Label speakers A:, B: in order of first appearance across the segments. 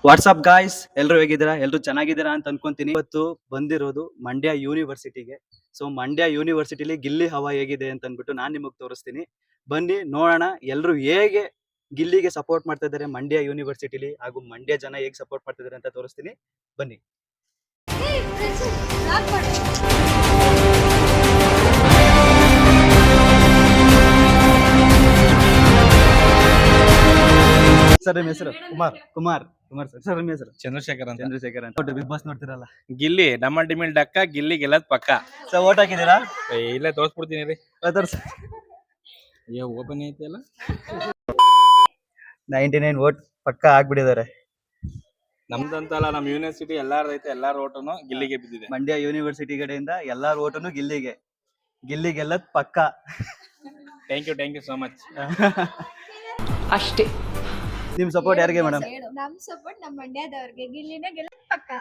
A: WhatsApp guys, ಎಲ್ಲರೂ ಹೇಗಿದ್ದೀರಾ? ಎಲ್ಲರೂ ಚೆನ್ನಾಗಿದ್ದೀರಾ ಅಂತ ಅನ್ಕೊಂತೀನಿ. ಇವತ್ತು ಬಂದಿರೋದು ಮಂಡ್ಯ ಯೂನಿವರ್ಸಿಟಿಗೆ. ಸೊ ಮಂಡ್ಯ ಯೂನಿವರ್ಸಿಟಿಲಿ ಗಿಲ್ಲಿ ಹವಾ ಹೇಗಿದೆ ಅಂತ ಅಂದ್ಬಿಟ್ಟು ನಾನು ನಿಮಗೆ ತೋರಿಸ್ತೀನಿ. ಬನ್ನಿ ನೋಡೋಣ ಎಲ್ಲರೂ ಹೇಗೆ ಗಿಲ್ಲಿಗೆ ಸಪೋರ್ಟ್ ಮಾಡ್ತಾ ಇದ್ದಾರೆ ಮಂಡ್ಯ ಯೂನಿವರ್ಸಿಟಿಲಿ, ಹಾಗೂ ಮಂಡ್ಯ ಜನ ಹೇಗೆ ಸಪೋರ್ಟ್ ಮಾಡ್ತಾ ಇದ್ದಾರೆ ಅಂತ ತೋರಿಸ್ತೀನಿ. ಬನ್ನಿ. ಸರ್ ನಿಮ್ಮ ಹೆಸರು? ಕುಮಾರ್ ಸರ್. ನಿಮ್ಮ ಹೆಸರು?
B: ಚಂದ್ರಶೇಖರ್
A: ಅಂತ. ಬಿಗ್ ಬಾಸ್ ನೋಡ್ತಿರಲ್ಲ?
B: ಗಿಲ್ಲಿ ಡಮ್ಮ ಡಿಮಿಲ್ ಡಕ್ಕ ಗಿಲ್ಲಿ ಗೆಲ್ಲದ್ ಪಕ್ಕ.
A: ಸರ್ ಓಟ್ ಹಾಕಿದ್ದೀರಾ?
B: ಇಲ್ಲೇ ತೋರ್ಸ್ಬಿಡ್ತೀನಿ ರೀ.
A: ಅಯ್ಯೋ
B: ಓಪನ್ ಐತಿ ಅಲ್ಲ.
A: 99 ವೋಟ್ ಪಕ್ಕ ಹಾಕ್ಬಿಟ್ಟಿದ್ದಾರೆ.
B: ನಮ್ದಂತಲ್ಲ, ನಮ್ ಯೂನಿವರ್ಸಿಟಿ ಎಲ್ಲಾರ್ದು ಐತೆ, ಎಲ್ಲಾರ ಓಟನು ಗಿಲ್ಲಿಗೆ ಬಿದ್ದಿದೆ.
A: ಮಂಡ್ಯ ಯೂನಿವರ್ಸಿಟಿ ಕಡೆಯಿಂದ ಎಲ್ಲಾರ ಓಟನು ಗಿಲ್ಲಿ ಗೆಲ್ಲದ್ ಪಕ್ಕ.
B: Thank you so much.
C: ಅಷ್ಟೇ.
A: ನಿಮ್ ಸಪೋರ್ಟ್ ಯಾರಿಗೆ ಮೇಡಮ್?
D: ನಮ್ ಸಪೋರ್ಟ್ ನಮ್ಮ ಮಂಡ್ಯದವ್ರಿಗೆ. ಗಿಲ್ಲಿನೇ ಗೆಲ್ಲ ಪಕ್ಕ.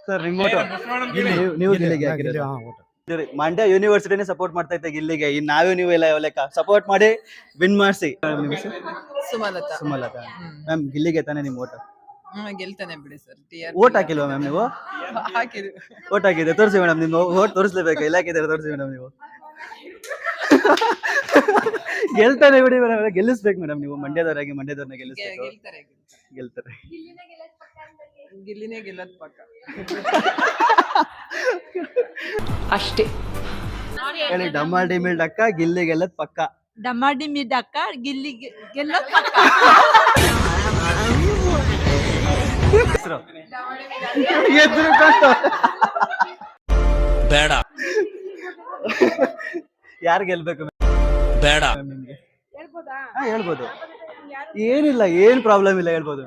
A: ಸರ್ ನಿಮ್ಮ ನೀವು ಗಿಲ್ಲಿಗೆ ಹಾಕಿದ್ದೀರಾ? ಮಂಡ್ಯ ಯೂನಿವರ್ಸಿಟಿನೇ ಸಪೋರ್ಟ್ ಮಾಡ್ತಾ ಇದ್ದೆ ಗಿಲ್ಲಿಗೆ. ಇನ್ ನೀವು ಎಲ್ಲ ಲೆಕ್ಕ ಸಪೋರ್ಟ್ ಮಾಡಿ ವಿನ್ ಮಾಡಿಸಿ. ಸುಮಲತಾ ಮ್ಯಾಮ್, ಗಿಲ್ಲಿಗೆ ತಾನೇ ನಿಮ್ ಓಟ್?
C: ಗೆಲ್ತಾನೆ ಬಿಡಿ ಸರ್.
A: ಓಟ್ ಹಾಕಿಲ್ವಾ ಮ್ಯಾಮ್ ನೀವು? ಓಟ್ ಹಾಕಿದ್ರೆ ತೋರಿಸಿ ಮೇಡಮ್. ನಿಮ್ ಓಟ್ ತೋರಿಸ್ಲೇಬೇಕು. ಎಲ್ಲ ಹಾಕಿದ್ದಾರೆ ತೋರಿಸಿ ಮೇಡಮ್. ನೀವು ಗೆಲ್ತಾನೆ ಬಿಡಿ ಮೇಡಮ್, ಗೆಲ್ಲಿಸ್ಬೇಕು ಮೇಡಮ್. ನೀವು ಮಂಡ್ಯದವ್ರನ್ನ ಗೆಲ್ಲಿಸ್ಬೇಕು. ಗೆಲ್ತಾರೆ.
C: ಗಿಲ್ಲಿನೇ ಗೆಲ್ಲದ್ ಪಕ್ಕ. ಅಷ್ಟೇ
A: ಹೇಳಿ. ಡಮ್ಮ ಡಿಮಿಲ್ ಡಕ್ಕ ಗಿಲ್ಲಿ ಗೆಲ್ಲದ್ ಪಕ್ಕ.
C: ಡಮಾಡಿ ಮಿಡಕ್ಕ ಗಿಲ್ಲಿ ಗೆಲ್ಲದ್ ಪಕ್ಕ.
B: ಬೇಡ.
A: ಯಾರು ಗೆಲ್ಬೇಕು?
B: ಬೇಡ.
A: ನಿಮ್ಗೆ ಹೇಳ್ಬೋದು. ಏನಿಲ್ಲ, ಏನ್ ಪ್ರಾಬ್ಲಮ್ ಇಲ್ಲ, ಹೇಳ್ಬೋದು.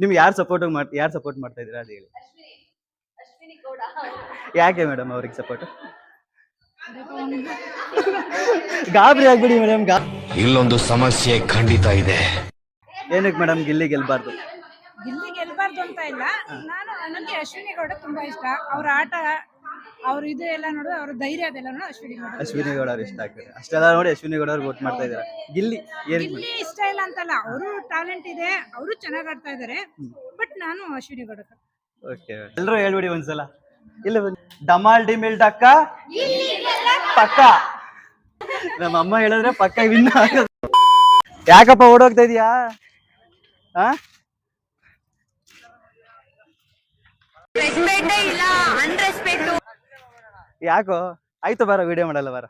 A: ನಿಮ್ಗೆ ಯಾರು ಸಪೋರ್ಟ್ ಮಾಡ್ತಾ ಇದೀರಾ ಅದು ಹೇಳಿ. ಯಾಕೆ ಮೇಡಮ್ ಅವ್ರಿಗೆ ಸಪೋರ್ಟ್? ಗಾಬರಿ ಆಗ್ಬಿಡಿ ಮೇಡಮ್.
E: ಇಲ್ಲೊಂದು ಸಮಸ್ಯೆ ಖಂಡಿತ ಇದೆ.
A: ಏನಕ್ಕೆ ಮೇಡಮ್ ಗಿಲ್ಲಿ ಗೆಲ್ಬಾರ್ದು?
F: ಗಿಲ್ಲಿ ಗೆಲ್ಬಾರ್ದು ಅಂತ ಇಲ್ಲ. ನನಗೆ ಅಶ್ವಿನಿ ಗೌಡ ತುಂಬಾ ಇಷ್ಟ. ಅವ್ರ ಆಟ, ಅವ್ರ ಇದು ಎಲ್ಲ ನೋಡಿದ್ರೆ, ಅವ್ರ ಧೈರ್ಯ ಅದೆಲ್ಲ ನೋಡಿ
A: ಅಶ್ವಿನಿ ಗೌಡ ಅವ್ರು ಇಷ್ಟ ಆಗ್ತದೆ. ಅಷ್ಟೆಲ್ಲ ನೋಡಿ ಅಶ್ವಿನಿ ಗೌಡ ಅವ್ರು ವೋಟ್ ಮಾಡ್ತಾ ಇದ್ದಾರೆ. ಗಿಲ್ಲಿ
F: ಇಷ್ಟ ಇಲ್ಲ ಅಂತಲ್ಲ, ಅವರು ಟ್ಯಾಲೆಂಟ್ ಇದೆ, ಅವರು ಚೆನ್ನಾಗ್ ಆಡ್ತಾ ಇದಾರೆ. ಬಟ್ ನಾನು ಅಶ್ವಿನಿ ಗೌಡ.
A: ಓಕೆ, ಎಲ್ಲರೂ ಹೇಳ್ಬಿಡಿ ಒಂದ್ಸಲ. ಇಲ್ಲ, ಡಮಾಲ್ ಡಿಮಿಲ್ ಡಕ್ಕ ಪಕ್ಕ. ನಮ್ಮ ಅಮ್ಮ ಹೇಳಿದ್ರೆ ಪಕ್ಕ ವಿನ್ ಆಗೋದು. ಯಾಕಪ್ಪ ಓಡೋಗ್ತಾ ಇದೀಯಾ? ಯಾಕೋ? ಆಯ್ತು ಬಾರ, ವಿಡಿಯೋ ಮಾಡಲ್ಲ ಬಾರ.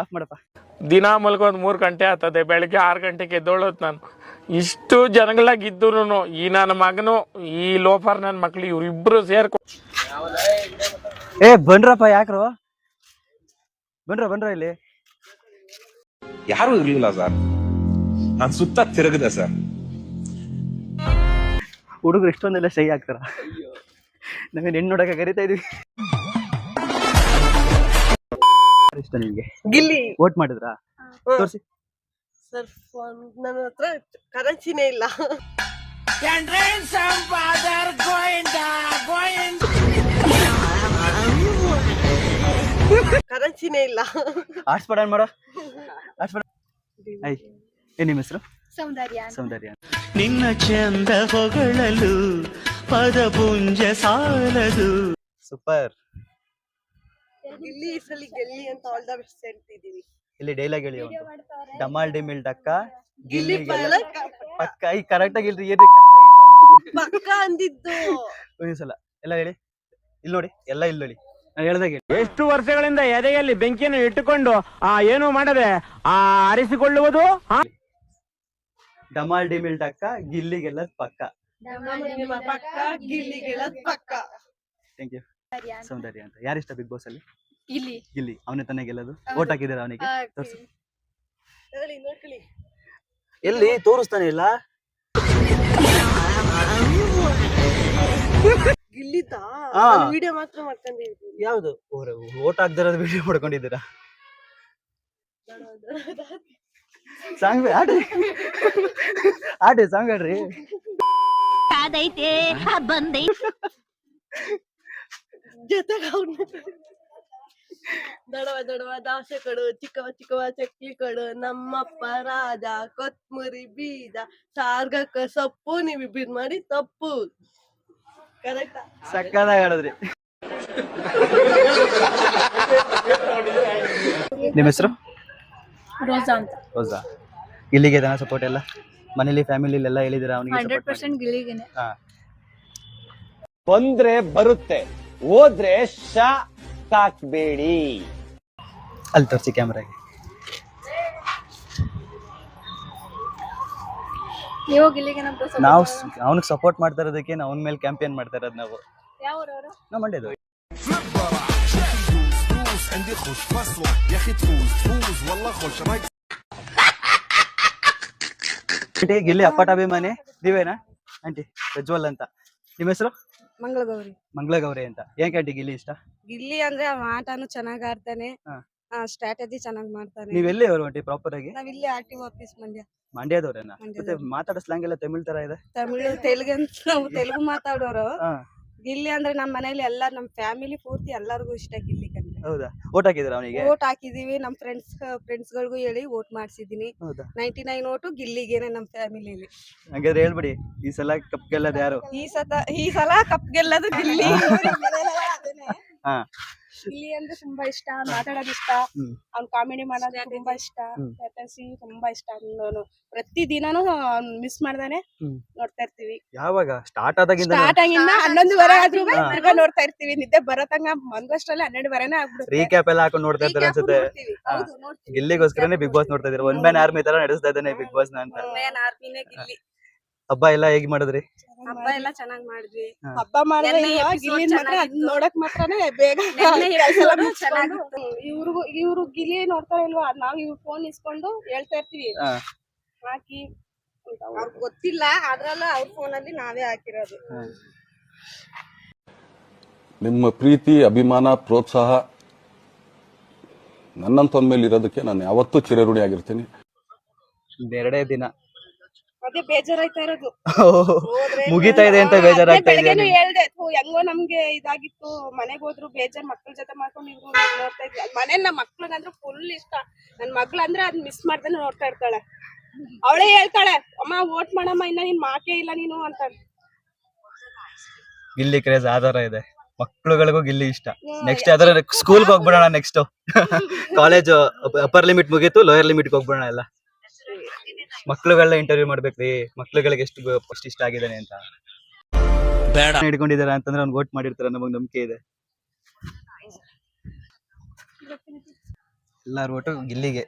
A: ಆಫ್ ಮಾಡಪ್ಪ.
G: ದಿನ ಮಲ್ಕೊಂಡ್ 3 ಗಂಟೆ ಆಗ್ತದೆ. ಬೆಳಿಗ್ಗೆ 6 ಗಂಟೆಗೆ ಎದ್ದೋಳತ್ ನಾನು. ಇಷ್ಟು ಜನಗಳಾಗಿದ್ರು ಈ ನನ್ನ ಮಗನು, ಈ ಲೋಫರ್ ನನ್ನ ಮಕ್ಳು, ಇವ್ರಿಬ್ರು ಸೇರ್ಕೊ.
A: ಬನ್ರಪ್ಪ. ಯಾಕ್ರು ಬನ್ರ ಇಲ್ಲಿ?
H: ಯಾರು ಇರ್ಲಿಲ್ಲ ಸರ್, ನಾನ್ ಸುತ್ತ ತಿರುಗಿದೆ ಸರ್.
A: ಹುಡುಗರು ಇಷ್ಟೊಂದೆಲ್ಲ ಶೈ ಆಗ್ತಾರ? ನಾವೇ ಹೆಣ್ಣು ನೋಡಕ್ಕೆ ಕರಿತಾ ಇದೀವಿ. ಇಷ್ಟ ನಿಮ್ಗೆ?
C: ಗಿಲ್ಲಿ
A: ವೋಟ್ ಮಾಡಿದ್ರಾ? ತೋರಿಸಿ
C: ಸರ್. ನನ್ನ ಹತ್ರ ಕರೆನ್ಸಿನೇ ಇಲ್ಲ. ಕರೆನ್ಸಿನೇ ಇಲ್ಲ.
A: ಹಾಟ್ಸ್ಪಾಟ್ ಆನ್ ಮಾಡೋ. ಹಾಟ್ಸ್ಪಾಟ್. ಏನ್ ನಿಮ್ಮ ಹೆಸರು? ಸೌಂದರ್ಯ.
I: ನಿನ್ನ ಚಂದ ಹೊಗಳಲು ಪದಪುಂಜ ಸಾಲದು.
A: ಸೂಪರ್.
C: ಗಿಲ್ಲಿ ಈ ಸಲ ಗೆಲ್ಲಿ ಅಂತ ಆಲ್ ದ ಬೆಸ್ಟ್ ಹೇಳ್ತಿದೀವಿ.
A: ಇಲ್ಲಿ ಡೈಲಾಗ್ ಹೇಳಿ. ಡಮಾಲ್ ಡಿಮಿಲ್ ಡಕ್ಕ ಗಿಲ್ಲಿ ಪಕ್ಕ. ಈ ಕರೆಕ್ಟ್ ಆಗಿ ಇಲ್ರಿ, ಏನ್ರಿ
C: ಪಕ್ಕ ಅಂದಿದ್ದು?
A: ಒಂದ್ಸಲ ಎಲ್ಲ ಹೇಳಿ. ಇಲ್ಲಿ ನೋಡಿ, ಎಲ್ಲ ಇಲ್ಲಿ ನೋಡಿ, ನಾನು ಹೇಳ್ದಾಗ.
G: ಎಷ್ಟು ವರ್ಷಗಳಿಂದ ಎದೆಯಲ್ಲಿ ಬೆಂಕಿಯನ್ನು ಇಟ್ಟುಕೊಂಡು ಏನು ಮಾಡದೆ ಆರಿಸಿಕೊಳ್ಳುವುದು.
A: ಡಮಾಲ್ ಡಿಮಿಲ್ ಡಕ್ಕ ಗಿಲ್ಲಿ ಗೆಲ್ಲದ್ ಪಕ್ಕ.
C: ಪಕ್ಕ ಗಿಲ್ಲಿ ಗೆಲ್ಲದ್ ಪಕ್ಕ.
A: Thank you. ಸೌಂದರ್ಯ ಅಂತ. ಯಾರಿಷ್ಟ ಬಿಗ್ ಬಾಸ್ ಅಲ್ಲಿ? ಗಿಲ್ಲಿ. ಅವನೇ ತಾನೇ ಗೆಲ್ಲೋದು. ವೋಟ್ ಹಾಕಿದ್ದೀರಾ ಅವನಿಗೆ? ತೋರಿಸಿ. ಎಲ್ಲಿ ತೋರಿಸ್ತಾನೆ ಇಲ್ಲ?
C: ಗಿಲ್ಲಿದ ವಿಡಿಯೋ ಮಾತ್ರ ಮಾಡ್ಕೊಂಡಿದ್ದೀವಿ.
A: ಯಾವ್ದು? ವೋಟ್ ಹಾಕ್ದಿರೋದು ವಿಡಿಯೋ ಮಾಡ್ಕೊಂಡಿದ್ದೀರಾ? ಸಾಂಗ್ ಆಡಿ ಆಡಿ ಸಾಂಗ್ ಆಡ್ರಿ.
C: ಜೊತೆಗೆ ದಡವ ದಡವ ದಾಸೆ ಕೊಡು, ಚಿಕ್ಕವ ಚಿಕ್ಕವ ಚಕ್ಲಿ ಕೊಡು, ನಮ್ಮಪ್ಪ ರಾಜ ಕೊತ್ಮುರಿ ಬೀಜ ಸಾರ್ಗಕ್ಕ ಸೊಪ್ಪು ನೀವು ಬಿರ್ ಮಾಡಿ ತಪ್ಪು. ಕರೆಕ್ಟಾ?
A: ಸಕ್ಕದಾಗಿ ಆಡಿದ್ರಿ. ನಿಮ್ಮ ಹೆಸರು?
F: ರೋಜಾ ಅಂತ.
A: ರೋಜಾ. ಗಿಲ್ಲಿಗೆ ಇದನ್ನ ಸಪೋರ್ಟ್ ಎಲ್ಲ ಮನೇಲಿ ಫ್ಯಾಮಿಲಿ ಎಲ್ಲ ಹೇಳಿದಿರಾ ಅವನಿಗೆ?
F: 100% ಗಿಲ್ಲಿಗೆನೆ.
A: ಹಾ.
J: ಬಂದ್ರೆ ಬರುತ್ತೆ, ಹೋದ್ರೆ ಹಾಕ್ಬೇಡಿ.
A: ಅಲ್ಲಿ ತೋರಿಸಿ ಕ್ಯಾಮ್ರಾಗೆ.
F: ನೀವು ಗಿಲ್ಲಿಗೆನ
A: ನಾವು ಅವನಿಗೆ ಸಪೋರ್ಟ್ ಮಾಡ್ತಾ ಇರೋದಕ್ಕೆ ಅವನ ಮೇಲೆ ಕ್ಯಾಂಪೇನ್ ಮಾಡ್ತಾ ಇರೋದು ನಾವು.
F: ಯಾವ ಊರವರು?
A: ನಾವು ಮಂಡ್ಯದವ್ರು. ಆಂಟಿ ಗಿಲ್ಲಿ ಅಪ್ಪಟ ಅಭಿಮಾನಿ ನೀವೇನಾ ಆಂಟಿ? ಪ್ರಜ್ವಲ್ ಅಂತ. ನಿಮ್ಮ ಹೆಸರು?
C: ಮಂಗಳಗೌರಿ.
A: ಮಂಗಳಗೌರಿ ಅಂತ. ಏನ್ ಆಂಟಿ ಗಿಲ್ಲಿ ಇಷ್ಟ?
C: ಗಿಲ್ಲಿ ಅಂದ್ರೆ ಅವ ಆಟನು ಚೆನ್ನಾಗ್ ಆಡ್ತಾನೆ,
A: ಹಾ.
C: ಸ್ಟ್ರಾಟಜಿ ಚೆನ್ನಾಗ್ ಮಾಡ್ತಾನೆ.
A: ನೀವ್ ಎಲ್ಲಿ ಅವರು ಆಂಟಿ ಪ್ರಾಪರ್ ಆಗಿ?
C: ನಾವಿಲ್ಲಿ ಆರ್ಟಿಒ ಆಫೀಸ್ ಮಂಡ್ಯ.
A: ಮಂಡ್ಯದವ್ರೇನಾ?
C: ಮಂಡ್ಯದವ್ರು.
A: ಮತ್ತೆ ಮಾತಾಡೋ ಸ್ಲಾಂಗ್ ಎಲ್ಲ ತಮಿಳ್ ತರ ಇದೆ.
C: ತಮಿಳು ತೆಲುಗು ಅಂತ ನಾವು ತೆಲುಗು ಮಾತಾಡೋರು.
A: ಹಾ.
C: ಗಿಲ್ಲಿ ಅಂದ್ರೆ ನಮ್ಮ ಮನೇಲಿ ಎಲ್ಲ ನಮ್ಮ ಫ್ಯಾಮಿಲಿ ಪೂರ್ತಿ ಎಲ್ಲರಿಗೂ ಇಷ್ಟ ಗಿಲ್ಲಿ ಕಂಡ್ರೆ.
A: ಹೌದಾ? ಓಟ್ ಹಾಕಿದ್ರ ಅವನಿಗೆ?
C: ವೋಟ್ ಹಾಕಿದೀವಿ, ನಮ್ಮ ಫ್ರೆಂಡ್ಸ್ಗಳಿಗೂ ಹೇಳಿ ವೋಟ್ ಮಾಡ್ಸಿದೀನಿ.
A: ಹೌದಾ?
C: 99 ಓಟು ಗಿಲ್ಲಿಗೇನೆ ನಮ್ಮ ಫ್ಯಾಮಿಲಿಲಿ.
A: ಹಾಗಾದ್ರೆ ಹೇಳ್ಬಿಡಿ ಈ ಸಲ ಕಪ್ ಗೆಲ್ಲೋದು ಯಾರು?
C: ಈ ಸಲ ಕಪ್ ಗೆಲ್ಲೋದು ಗಿಲ್ಲಿ.
A: ಹಾ.
F: ಗಿಲ್ಲಿ ಅಂದ್ರೆ ತುಂಬಾ ಇಷ್ಟ, ಮಾತಾಡೋದು ಇಷ್ಟ,
A: ಹ್ಮ್.
F: ಅವ್ನ್ ಕಾಮಿಡಿ ಮಾಡೋದು ತುಂಬಾ ಇಷ್ಟ, ಸ್ಟ್ರಾಟಜಿ ತುಂಬಾ ಇಷ್ಟ. ಅವನು ಪ್ರತಿ ದಿನಾನು ಮಿಸ್ ಮಾಡ್ದಾನೆ
A: ಹ್ಮ್.
F: ನೋಡ್ತಾ ಇರ್ತೀವಿ.
A: ಯಾವಾಗ ಸ್ಟಾರ್ಟ್ ಆದಾಗಿಂದ
F: ಸ್ಟಾರ್ಟ್ ಆಗಿಂದ 11:30 ಆದ್ರೂ
A: ಹಾ.
F: ತಿರ್ಗಾ ನೋಡ್ತಾ ಇರ್ತೀವಿ. ನಿದ್ದೆ ಬರತಂಗ ಬಂದಷ್ಟರಲ್ಲಿ 12:30 ಆಗ್ಬಿಡುತ್ತೆ.
A: ರೀಕ್ಯಾಪ್ ಎಲ್ಲ ಹಾಕೊಂಡು ನೋಡ್ತಾ ಇರ್ತಾರೆ ಅನ್ಸುತ್ತೆ. ಹಾ.
F: ಹೌದು, ನೋಡ್ತೀವಿ.
A: ಗಿಲ್ಲಿಗೋಸ್ಕರನೇ ಬಿಗ್ ಬಾಸ್ ನೋಡ್ತಾ ಇದ್ದೀರಾ? ಒನ್ ಮ್ಯಾನ್ ಆರ್ಮಿ ತರ ನಡೆಸ್ತಾ ಇದ್ದಾನೆ ಬಿಗ್ ಬಾಸ್ ನ ಅಂತ.
C: ಮೇನ್ ಆರ್ಮಿನೇ ಗಿಲ್ಲಿ.
A: ಹಬ್ಬ ಎಲ್ಲ ಹೇಗ್ ಮಾಡಿದ್ರಿ?
C: ಹಬ್ಬ ಎಲ್ಲ ಚೆನ್ನಾಗ್ ಮಾಡಿದ್ವಿ.
F: ಹಬ್ಬ ಮಾಡಿದ್ರೆ
C: ನೆನ್ನೆ episode
F: ಗಿಲ್ಲಿ ಮಾತ್ರ ಅದ್
C: ಚೆನ್ನಾಗಿತ್ತು.
F: ನೋಡಕ್ ಮಾತ್ರನೇ ಬೇಗ
C: ನೆನ್ನೆ
F: ಕೆಲ್ಸ ಎಲ್ಲ
C: episode
F: ಮುಗ್ಸ್ಕೊಂಡು
C: ಚೆನ್ನಾಗಿತ್ತು.
F: ಇವ್ರು ಗಿಲ್ಲಿ ನೋಡ್ತಾರ ಇಲ್ವಾ, ನಾವ್ ಇವ್ರ ಫೋನ್ ಇಸ್ಕೊಂಡು ಹೇಳ್ತಾ ಇರ್ತೀವಿ
A: ಹಾ.
F: ಹಾಕಿ ಅಂತ.
C: ಅವ್ರಿಗೆ ಗೊತ್ತಿಲ್ಲ, ಅದ್ರಲ್ಲೂ ಅವ್ರ ಫೋನಲ್ಲಿ ನಾವೇ ಹಾಕಿರೋದು.
K: ನಿಮ್ಮ ಪ್ರೀತಿ, ಅಭಿಮಾನ, ಪ್ರೋತ್ಸಾಹ ನನ್ನಂತವನ ಮೇಲೆ ಇರೋದಕ್ಕೆ ನಾನು ಯಾವತ್ತೂ ಚಿರಋಣಿ ಆಗಿರ್ತೀನಿ.
A: ಎರಡೇ ದಿನ
F: ಅದೇ ಬೇಜಾರಾಯ್ತಾ ಇರೋದು.
A: ಮುಗಿತಾ ಇದೆ ಅಂತ ಬೇಜಾರಾಗ್ತಾ ಇದೆ.
F: ಬೆಳಗ್ಗೆನೂ ಹೇಳ್ದೆ, ಹೆಂಗೋ ನಮ್ಗೆ ಇದಾಗಿತ್ತು, ಮನೆಗ್ ಹೋದ್ರು ಬೇಜಾರ್, ಮಕ್ಳ ಜೊತೆ ಮಾಡ್ಕೊಂಡು ಇವ್ರು ನೋಡ್ತಾ ಇದ್ವಿ. ಮನೇಲಿ ನಮ್ಮ ಮಕ್ಳಿಗಂದ್ರೆ ಫುಲ್ ಇಷ್ಟ. ನನ್ ಮಗ್ಳಂದ್ರೆ ಅದ್ ಮಿಸ್ ಮಾಡ್ದೇನೆ ನೋಡ್ತಾ ಇರ್ತಾಳೆ. ಅವಳೇ ಹೇಳ್ತಾಳೆ, ಅಮ್ಮ ವೋಟ್ ಮಾಡಮ್ಮ, ಇನ್ನ ನೀನ್ ಮಾಕೆ ಇಲ್ಲ ನೀನು ಅಂತ.
A: ಗಿಲ್ಲಿ ಕ್ರೇಜ್ ಆಧಾರ ಇದೆ. ಮಕ್ಳುಗಳಿಗೂ ಗಿಲ್ಲಿ ಇಷ್ಟ. ನೆಕ್ಸ್ಟ್ ಯಾವ್ದಾರ ಸ್ಕೂಲ್ಗೆ ಹೋಗ್ಬಿಡೋಣ. ನೆಕ್ಸ್ಟ್ ಕಾಲೇಜ್ ಅಪ್ಪರ್ ಲಿಮಿಟ್ ಮುಗೀತು, ಲೋಯರ್ ಲಿಮಿಟ್ ಹೋಗ್ಬಿಡೋಣ ಎಲ್ಲ. ಮಕ್ಳುಗಳನ್ನ ಇಂಟರ್ವ್ಯೂ ಮಾಡ್ಬೇಕ್ರಿ, ಮಕ್ಳುಗಳಿಗೆ ಎಷ್ಟು ಇಷ್ಟ ಆಗಿದ್ದಾನೆ ಅಂತ.
J: ಬೇಡ
A: ಹಿಡ್ಕೊಂಡಿದಾರ ಅಂತಂದ್ರೆ ಅವ್ನು ವೋಟ್ ಮಾಡಿರ್ತಾರ, ನಮಗ್ ನಂಬಿಕೆ ಇದೆ. ಎಲ್ಲಾರು ಓಟು ಗಿಲ್ಲಿಗೆ.